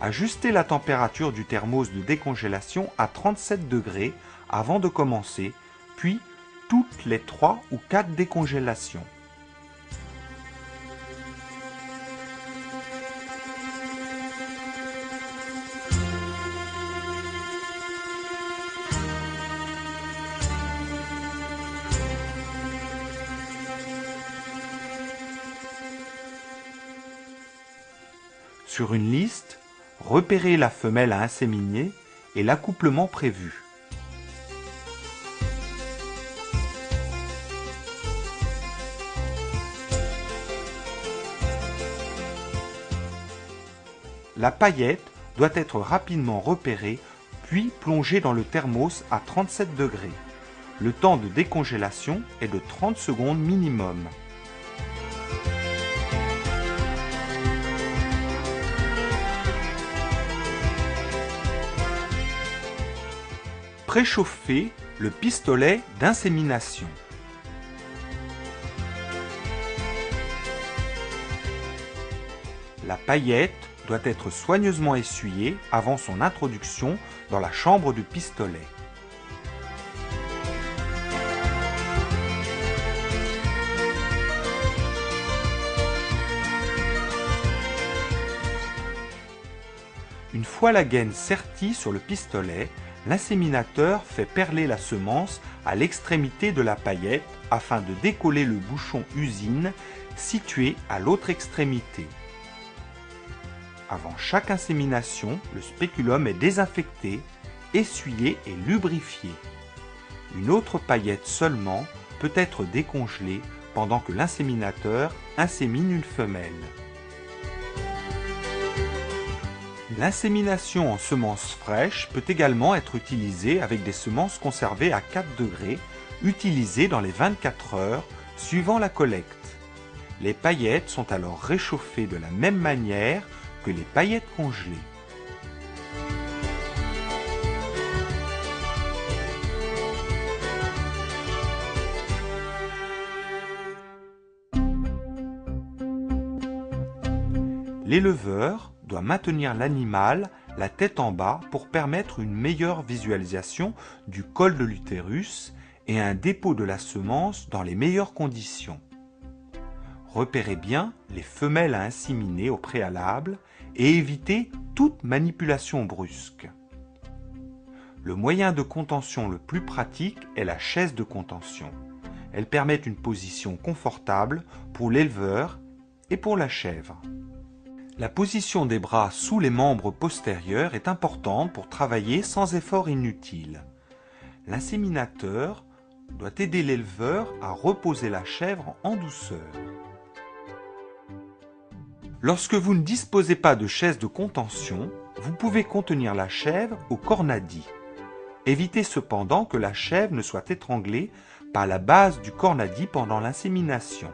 Ajustez la température du thermos de décongélation à 37 degrés avant de commencer, puis toutes les 3 ou 4 décongélations. Sur une liste, repérez la femelle à inséminer et l'accouplement prévu. La paillette doit être rapidement repérée puis plongée dans le thermos à 37 degrés. Le temps de décongélation est de 30 secondes minimum. Préchauffez le pistolet d'insémination. La paillette doit être soigneusement essuyée avant son introduction dans la chambre du pistolet. Une fois la gaine sertie sur le pistolet, l'inséminateur fait perler la semence à l'extrémité de la paillette afin de décoller le bouchon usine situé à l'autre extrémité. Avant chaque insémination, le spéculum est désinfecté, essuyé et lubrifié. Une autre paillette seulement peut être décongelée pendant que l'inséminateur insémine une femelle. L'insémination en semences fraîches peut également être utilisée avec des semences conservées à 4 degrés, utilisées dans les 24 heures suivant la collecte. Les paillettes sont alors réchauffées de la même manière que les paillettes congelées. L'éleveur doit maintenir l'animal la tête en bas pour permettre une meilleure visualisation du col de l'utérus et un dépôt de la semence dans les meilleures conditions. Repérez bien les femelles à inséminer au préalable et évitez toute manipulation brusque. Le moyen de contention le plus pratique est la chaise de contention. Elle permet une position confortable pour l'éleveur et pour la chèvre. La position des bras sous les membres postérieurs est importante pour travailler sans effort inutile. L'inséminateur doit aider l'éleveur à reposer la chèvre en douceur. Lorsque vous ne disposez pas de chaise de contention, vous pouvez contenir la chèvre au cornadi. Évitez cependant que la chèvre ne soit étranglée par la base du cornadi pendant l'insémination.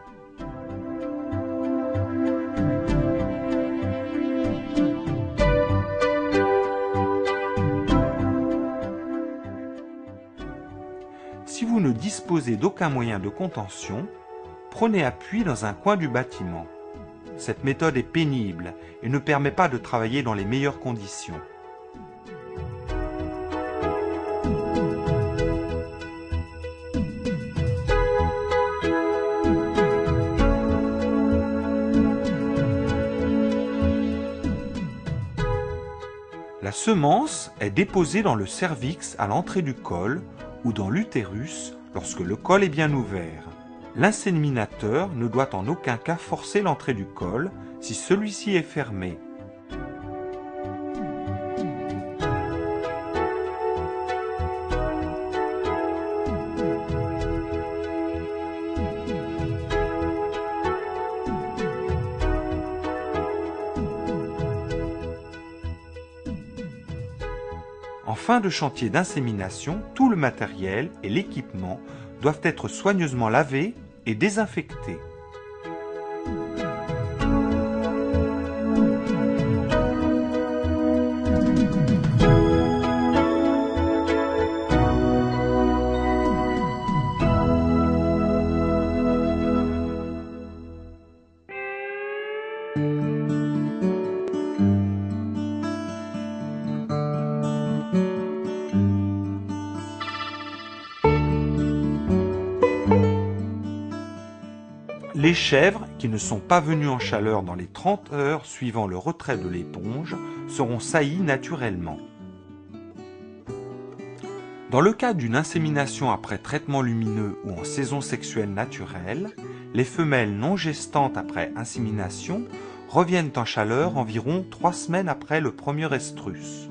Si vous ne disposez d'aucun moyen de contention, prenez appui dans un coin du bâtiment. Cette méthode est pénible et ne permet pas de travailler dans les meilleures conditions. La semence est déposée dans le cervix à l'entrée du col ou dans l'utérus lorsque le col est bien ouvert. L'inséminateur ne doit en aucun cas forcer l'entrée du col si celui-ci est fermé. En fin de chantier d'insémination, tout le matériel et l'équipement doivent être soigneusement lavés et désinfectés. Les chèvres qui ne sont pas venues en chaleur dans les 30 heures suivant le retrait de l'éponge seront saillies naturellement. Dans le cas d'une insémination après traitement lumineux ou en saison sexuelle naturelle, les femelles non gestantes après insémination reviennent en chaleur environ 3 semaines après le premier estrus.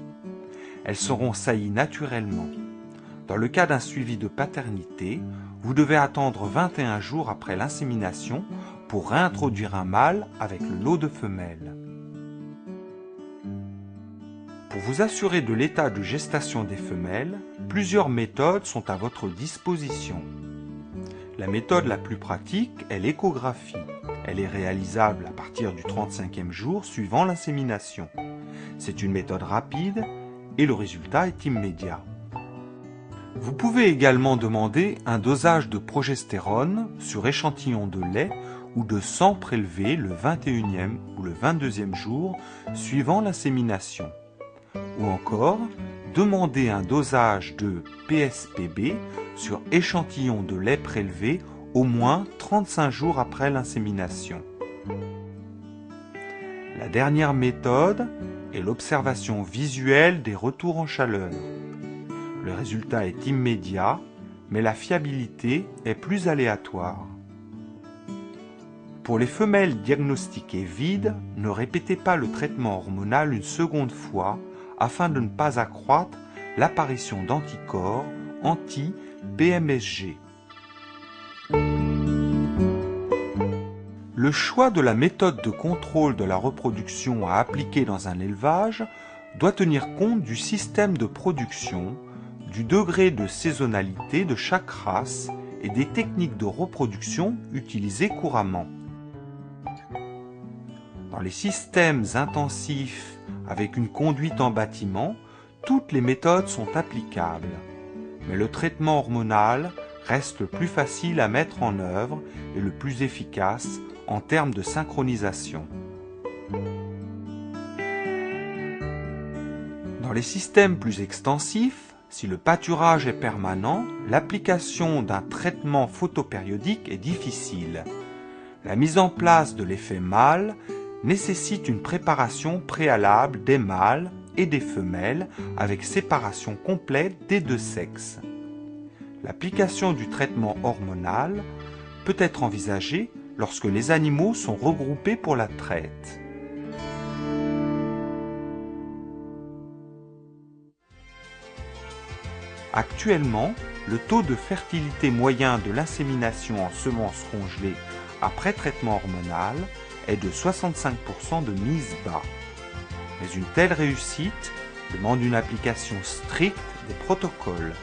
Elles seront saillies naturellement. Dans le cas d'un suivi de paternité, vous devez attendre 21 jours après l'insémination pour réintroduire un mâle avec le lot de femelles. Pour vous assurer de l'état de gestation des femelles, plusieurs méthodes sont à votre disposition. La méthode la plus pratique est l'échographie. Elle est réalisable à partir du 35e jour suivant l'insémination. C'est une méthode rapide et le résultat est immédiat. Vous pouvez également demander un dosage de progestérone sur échantillon de lait ou de sang prélevé le 21e ou le 22e jour suivant l'insémination. Ou encore, demander un dosage de PSPB sur échantillon de lait prélevé au moins 35 jours après l'insémination. La dernière méthode est l'observation visuelle des retours en chaleur. Le résultat est immédiat, mais la fiabilité est plus aléatoire. Pour les femelles diagnostiquées vides, ne répétez pas le traitement hormonal une seconde fois afin de ne pas accroître l'apparition d'anticorps anti-PMSG. Le choix de la méthode de contrôle de la reproduction à appliquer dans un élevage doit tenir compte du système de production, du degré de saisonnalité de chaque race et des techniques de reproduction utilisées couramment. Dans les systèmes intensifs avec une conduite en bâtiment, toutes les méthodes sont applicables, mais le traitement hormonal reste le plus facile à mettre en œuvre et le plus efficace en termes de synchronisation. Dans les systèmes plus extensifs, si le pâturage est permanent, l'application d'un traitement photopériodique est difficile. La mise en place de l'effet mâle nécessite une préparation préalable des mâles et des femelles avec séparation complète des deux sexes. L'application du traitement hormonal peut être envisagée lorsque les animaux sont regroupés pour la traite. Actuellement, le taux de fertilité moyen de l'insémination en semences congelées après traitement hormonal est de 65% de mise bas. Mais une telle réussite demande une application stricte des protocoles.